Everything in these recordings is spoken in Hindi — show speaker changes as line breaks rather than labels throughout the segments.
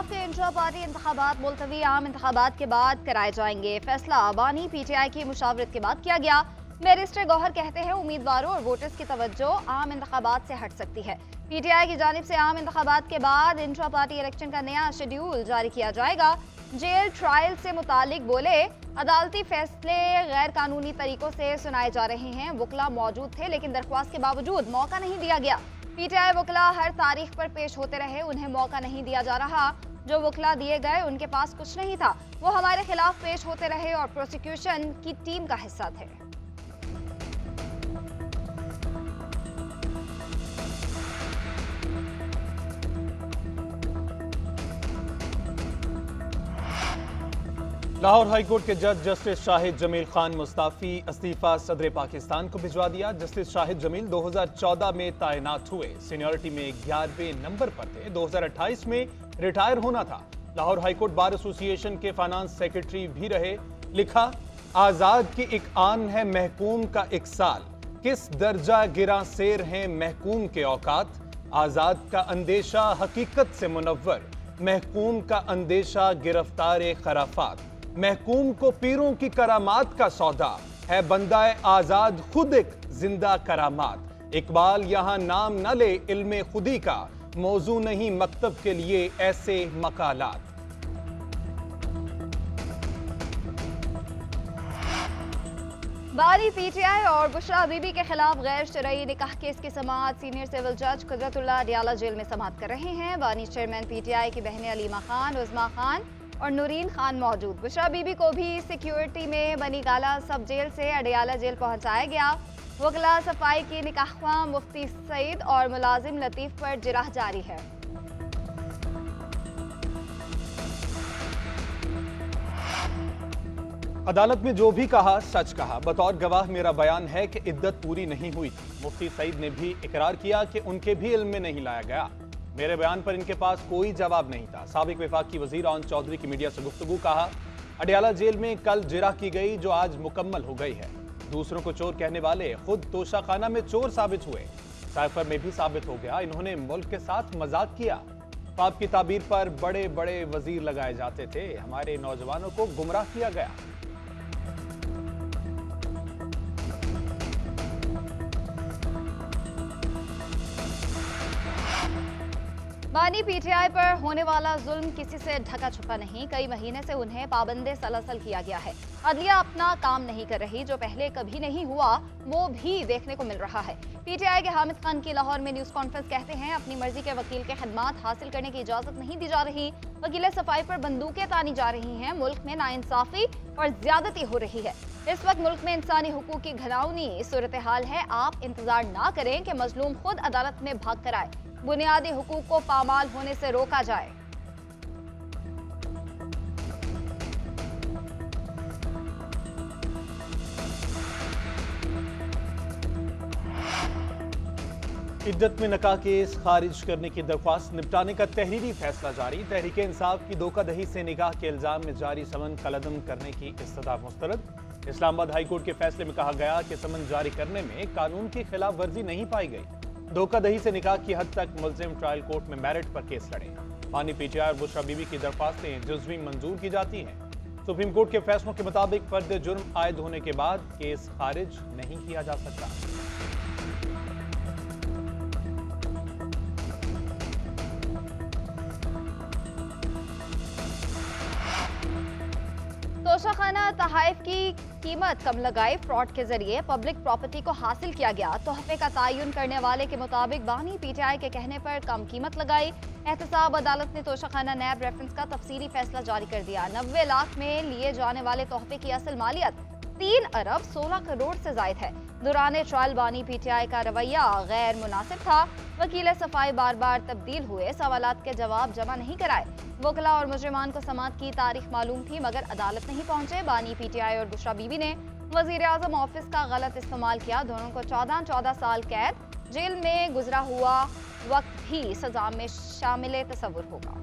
इंसाफ के इंट्रा पार्टी इंतखाबात मुलतवी आम इंतखाबात के बाद कराए जाएंगे। फैसला बानी पीटीआई की मुशावरत के बाद किया गया। बैरिस्टर गौहर कहते हैं उम्मीदवारों और वोटर्स की तवज्जो आम इंतखाबात से हट सकती है। पीटीआई की जानिब से आम इंतखाबात के बाद इंट्रा पार्टी इलेक्शन का नया शेड्यूल जारी किया जाएगा। जेल ट्रायल से मुतालिक बोले, अदालती फैसले गैर कानूनी तरीकों से सुनाए जा रहे हैं। वकला मौजूद थे लेकिन दरख्वास्त के बावजूद मौका नहीं दिया गया। पीटीआई वकला हर तारीख पर पेश होते रहे, उन्हें मौका नहीं दिया जा रहा। जो वकला दिए गए उनके पास कुछ नहीं था, वो हमारे खिलाफ पेश होते रहे और प्रोसिक्यूशन की टीम का हिस्सा थे।
लाहौर हाईकोर्ट के जज जस्टिस शाहिद जमील खान मुस्ताफी इस्तीफा सदर पाकिस्तान को भिजवा दिया। जस्टिस शाहिद जमील 2014 में तैनात हुए, सीनियरिटी में 11वें नंबर पर थे। 2028 में रिटायर होना था। लाहौर हाईकोर्ट बार एसोसिएशन के फाइनेंस सेक्रेटरी भी रहे। लिखा, आजाद की एक आन है महकूम का एक साल, किस दर्जा गिरा सेर हैं महकूम के औकात। आजाद का अंदेशा हकीकत से मुनव्वर, महकूम का अंदेशा गिरफ्तार खराफात। महकूम को पीरों की करामात का सौदा है, बंदाए आजाद खुद एक जिंदा करामात। इकबाल यहां नाम न ले इल्मे खुदी का, मौजू नहीं मकतब के लिए ऐसे मकालात।
बानी पीटीआई और बुशरा बीबी के खिलाफ गैर शरई निकाह केस की समाअत सीनियर सिविल जज कुदरतुल्लाह अडियाला जेल में समाअत कर रहे हैं। बानी चेयरमैन पीटीआई की बहनें अलीमा खान, उज़मा खान और नूरीन खान मौजूद। बुशरा बीबी को भी सिक्योरिटी में बनी गाला सब जेल से अडियाला जेल पहुंचाया गया। वकला सफाई की निकाहवा मुफ्ती सईद और मुलाजिम लतीफ पर जिरह जारी है।
अदालत में जो भी कहा सच कहा। बतौर गवाह मेरा बयान है कि इद्दत पूरी नहीं हुई थी। मुफ्ती सईद ने भी इकरार किया कि उनके भी इल्म में नहीं लाया गया। मेरे बयान पर इनके पास कोई जवाब नहीं था। साबिक वफाकी वजीर आन चौधरी की मीडिया से गुफ्तगू। कहा, अडियाला जेल में कल जिरह की गई जो आज मुकम्मल हो गई है। दूसरों को चोर कहने वाले खुद तोशाखाना में चोर साबित हुए। साइफर में भी साबित हो गया इन्होंने मुल्क के साथ मजाक किया। पाप की ताबीर पर बड़े बड़े वजीर लगाए जाते थे, हमारे नौजवानों को गुमराह किया गया।
बानी पीटीआई पर होने वाला जुल्म किसी से ढका छुपा नहीं। कई महीने से उन्हें पाबंदे सलसल किया गया है। अदलिया अपना काम नहीं कर रही, जो पहले कभी नहीं हुआ वो भी देखने को मिल रहा है। पीटीआई के हामिद खान की लाहौर में न्यूज कॉन्फ्रेंस कहते हैं अपनी मर्जी के वकील के खदमात हासिल करने की इजाजत नहीं दी जा रही। वकील सफाई पर बंदूकें तानी जा रही हैं। मुल्क में नाइंसाफी और ज्यादती हो रही है। इस वक्त मुल्क में इंसानी हुकूक की घिनौनी सूरत हाल है। आप इंतजार ना करें कि मजलूम खुद अदालत में भाग कर आए। बुनियादी हुकूक को पामाल होने से रोका जाए।
इद्दत में नकाह केस खारिज करने की दरख्वास्त निपटाने का तहरीरी फैसला जारी। तहरीक इंसाफ की धोखाधड़ी से निकाह के इल्जाम में जारी समन कलअदम करने की इस्तदा मुस्तरद। इस्लामाबाद हाईकोर्ट के फैसले में कहा गया कि समन जारी करने में कानून की खिलाफ वर्जी नहीं पाई गई। धोखाधड़ी से निकाह की हद तक मुल्जिम ट्रायल कोर्ट में मेरिट पर केस लड़े। बानी पीटीआई और बुशरा बीबी की दरख्वास्तें जुज़वी मंजूर की जाती हैं। सुप्रीम कोर्ट के फैसलों के मुताबिक फर्द जुर्म आयद होने के बाद केस खारिज नहीं किया जा सकता।
तोशाखाना तहाइफ की कीमत कम लगाई। फ्रॉड के जरिए पब्लिक प्रॉपर्टी को हासिल किया गया। तोहफे का तयन करने वाले के मुताबिक बानी पीटीआई के कहने पर कम कीमत लगाई। एहतसाब अदालत ने तोशाखाना नैब रेफरेंस का तफसीली फैसला जारी कर दिया। 90 लाख में लिए जाने वाले तोहफे की असल मालियत 3 अरब 16 करोड़ से जायद है। दौरान ट्रायल बानी पीटीआई का रवैया गैर मुनासिब था। वकील सफाई बार बार तब्दील हुए, सवालात के जवाब जमा नहीं कराए। वकला और मुजरिमान को समाअत की तारीख मालूम थी मगर अदालत नहीं पहुंचे। बानी पीटीआई और बुशरा बीबी ने वजीर आजम ऑफिस का गलत इस्तेमाल किया। दोनों को 14 साल कैद, जेल में गुजरा हुआ वक्त भी सजा में शामिल तस्वुर होगा।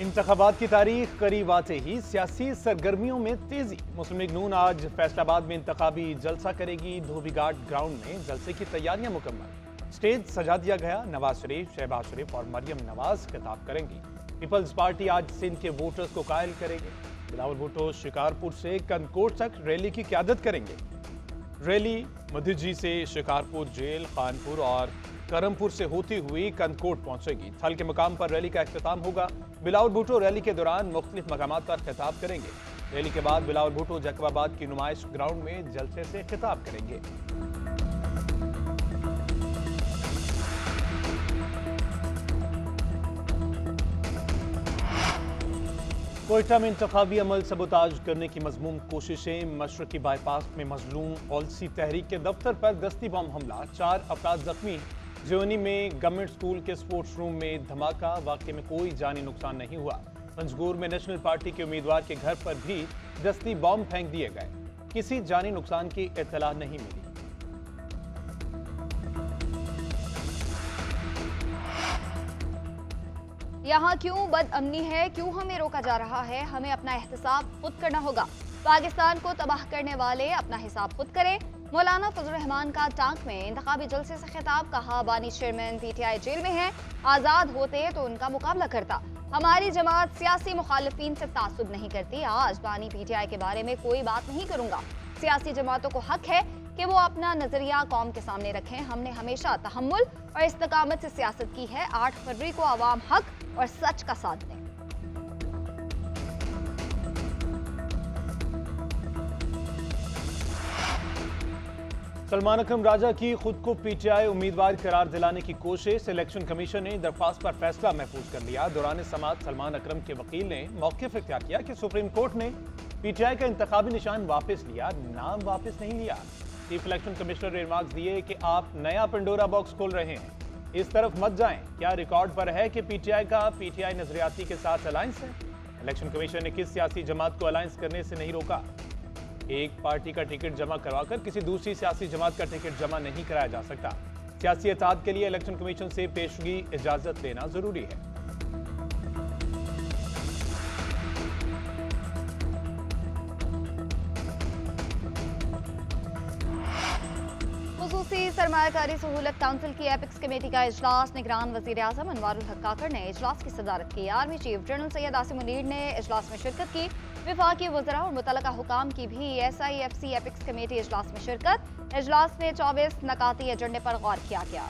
इंतखाबात की तारीख करीब आते ही सियासी सरगर्मियों में तेजी। मुस्लिम लीग नून आज फैसलाबाद में इंतखाबी जलसा करेगी। धोबीघाट ग्राउंड में जलसे की तैयारियां मुकम्मल। स्टेज सजा दिया गया। नवाज शरीफ, शहबाज शरीफ और मरियम नवाज खिताब करेंगी। पीपल्स पार्टी आज सिंध के वोटर्स को कायल करेंगे। बिलावल भुट्टो शिकारपुर से कनकोट तक रैली की क़यादत करेंगे। रैली मधिजी से शिकारपुर जेल, कानपुर और करमपुर से होती हुई कनकोट पहुंचेगी। थल के मुकाम पर रैली का इख्तिताम होगा। बिलावल भुट्टो रैली के दौरान मुख्तलिफ मकामात पर खिताब करेंगे। रैली के बाद बिलावल भुट्टो जैकबाबाद की नुमाइश ग्राउंड में जलसे से खिताब करेंगे। कोयटा में इंतखाबी अमल सबोताज करने की मजमूम कोशिशें। मशरकी बाईपास में मजलूम पॉलिसी तहरीक के दफ्तर पर दस्ती बम हमला, 4 अफराद जख्मी। जियोनी में गवर्नमेंट स्कूल के स्पोर्ट्स रूम में धमाका, वाकये में कोई जानी नुकसान नहीं हुआ। पंजगुर में नेशनल पार्टी के उम्मीदवार के घर पर भी दस्ती बम फेंक दिए गए। किसी जानी नुकसान की इत्तला नहीं मिली।
यहाँ क्यों बदअमनी है, क्यों हमें रोका जा रहा है? हमें अपना एहतसाब खुद करना होगा। पाकिस्तान को तबाह करने वाले अपना हिसाब खुद करें। मौलाना फजल रहमान का टांक में इंतखाबी जलसे से खिताब। कहा, बानी चेयरमैन पीटीआई जेल में है, आजाद होते तो उनका मुकाबला करता। हमारी जमात सियासी मुखालिफिन से तासुब नहीं करती। आज बानी पीटीआई के बारे में कोई बात नहीं करूंगा। सियासी जमातों को हक है कि वो अपना नजरिया कौम के सामने रखें। हमने हमेशा तहम्मुल और इस्तकामत से सियासत की है। 8 फरवरी को आवाम हक और सच का साथ दें।
सलमान अकरम राजा की खुद को पीटीआई उम्मीदवार करार दिलाने की कोशिश। इलेक्शन कमीशन ने दरख्वास्त पर फैसला महफूज कर लिया। दौरान समाअत सलमान अकरम के वकील ने मौक़िफ़ इख्तियार किया कि सुप्रीम कोर्ट ने पीटीआई का इंतखाबी निशान वापस लिया, नाम वापस नहीं लिया। चीफ इलेक्शन कमिश्नर ने रिमार्क्स दिए कि आप नया पंडोरा बॉक्स खोल रहे हैं, इस तरफ मत जाएं। क्या रिकॉर्ड पर है कि पीटीआई का पीटीआई नजरियाती के साथ अलायंस है? इलेक्शन कमीशन ने किस सियासी जमात को अलायंस करने से नहीं रोका? एक पार्टी का टिकट जमा करवाकर किसी दूसरी सियासी जमात का टिकट जमा नहीं कराया जा सकता। सियासी इत्तेहाद के लिए इलेक्शन कमीशन से पेशगी इजाजत लेना जरूरी है।
खुसूसी सरमायाकारी सहूलत काउंसिल की एपिक्स कमेटी का इजलास। निगरान वजीर आजम अनवारुल हक काकड़ ने इजलास की सदारत की। Army chief general Syed Asim Munir ने इजलास में शिरकत की। विफाकी वज़रा और मुतल्लका हुकाम की भी SIFC एपिक्स कमेटी इजलास में शिरकत। इजलास में 24 नकाती एजेंडे पर गौर किया गया।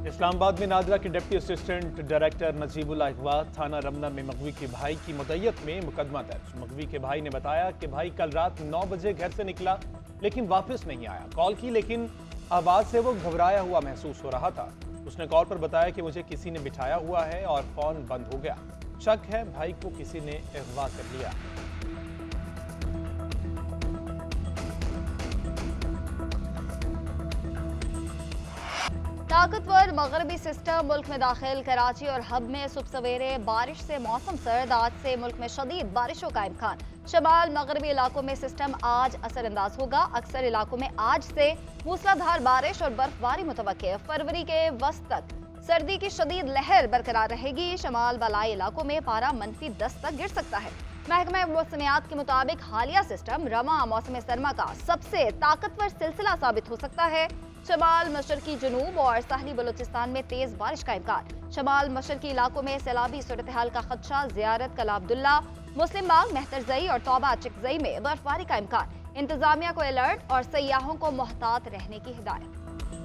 इस्लामाबाद में नादरा के डिप्टी असिस्टेंट डायरेक्टर नजीबुल्लाह इकबा थाना रमना में मगवी के भाई की मुद्दत में मुकदमा दर्ज। मगवी के भाई ने बताया कि भाई कल रात 9 बजे घर से निकला लेकिन वापस नहीं आया। कॉल की लेकिन आवाज से वो घबराया हुआ महसूस हो रहा था। उसने कॉल पर बताया कि मुझे किसी ने बिठाया हुआ है और फोन बंद हो गया। शक है भाई को किसी ने अगवा कर लिया।
ताकतवर मगरबी सिस्टम मुल्क में दाखिल। कराची और हब में सुबह सवेरे बारिश से मौसम सर्द। आज से मुल्क में शदीद बारिशों का इम्कान। शमाल मगरबी इलाकों में सिस्टम आज असरअंदाज होगा। अक्सर इलाकों में आज से मूसलाधार बारिश और बर्फबारी मुतवक्के। फरवरी के वस्त तक सर्दी की शदीद लहर बरकरार रहेगी। शमाल बलाई इलाकों में पारा -10 तक गिर सकता है। महकमा मौसमियात के मुताबिक हालिया सिस्टम रमा मौसम सरमा का सबसे ताकतवर सिलसिला साबित हो सकता है। शमाल मशरकी जनूब और साहली बलूचिस्तान में तेज बारिश का इम्कान। शमाल मशरकी इलाकों में सैलाबी सूरत हाल का खदशा। ज़ियारत कला अब्दुल्ला, मुस्लिम बाग, मेहतरजई और तौबा चिकजई में बर्फबारी का इम्कान। इंतजामिया को अलर्ट और सयाहों को मोहतात रहने की हिदायत।